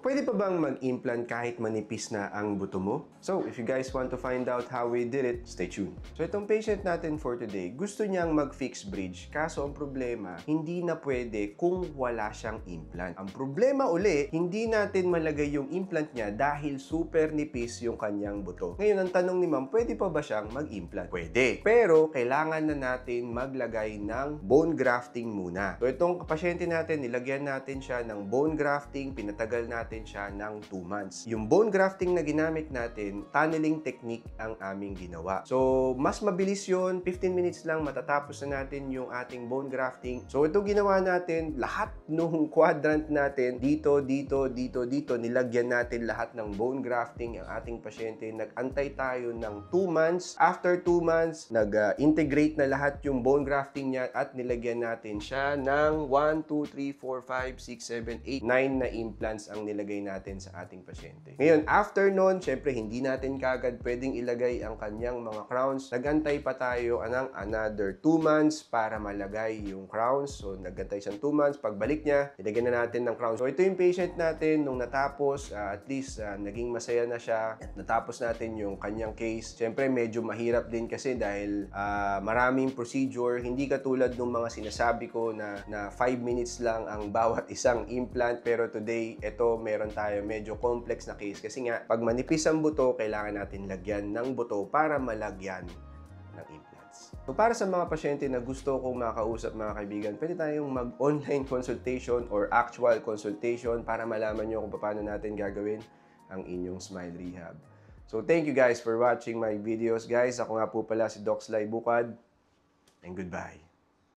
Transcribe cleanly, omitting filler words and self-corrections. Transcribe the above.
Pwede pa bang mag-implant kahit manipis na ang buto mo? So, if you guys want to find out how we did it, stay tuned. So, itong patient natin for today, gusto niyang mag-fix bridge. Kaso, ang problema, hindi na pwede kung wala siyang implant. Ang problema uli, hindi natin malagay yung implant niya dahil super nipis yung kanyang buto. Ngayon, ang tanong ni ma'am, pwede pa ba siyang mag-implant? Pwede. Pero, kailangan na natin maglagay ng bone grafting muna. So, itong pasyente natin, nilagyan natin siya ng bone grafting, pinatagal natin siya ng 2 months. Yung bone grafting na ginamit natin, tunneling technique ang aming ginawa. So, mas mabilis yun. 15 minutes lang matatapos na natin yung ating bone grafting. So, ito ginawa natin, lahat nung quadrant natin, dito, nilagyan natin lahat ng bone grafting ang ating pasyente. Nag-antay tayo ng 2 months. After 2 months, nag-integrate na lahat yung bone grafting niya at nilagyan natin siya ng 1, 2, 3, 4, 5, 6, 7, 8, 9 na implants ang nilagay natin sa ating pasyente. Ngayon, after nun, syempre hindi natin kagad pwedeng ilagay ang kanyang mga crowns. Nagantay pa tayo ng another 2 months para malagay yung crowns. So, nagantay siyang 2 months. Pagbalik niya, nilagyan na natin ng crowns. So, ito yung patient natin nung natapos. At least, naging masaya na siya. At natapos natin yung kanyang case. Syempre, medyo mahirap din kasi dahil maraming procedure. Hindi katulad ng mga sinasabi ko na 5 minutes lang ang bawat isang implant. Pero today, ito meron tayo medyo complex na case kasi nga pag manipis ang buto, kailangan natin lagyan ng buto para malagyan ng implants. So para sa mga pasyente na gusto kong makausap mga kaibigan, pwede tayong mag-online consultation or actual consultation para malaman nyo kung paano natin gagawin ang inyong smile rehab. So thank you guys for watching my videos guys. Ako nga po pala si Doc Sly Bukad and goodbye.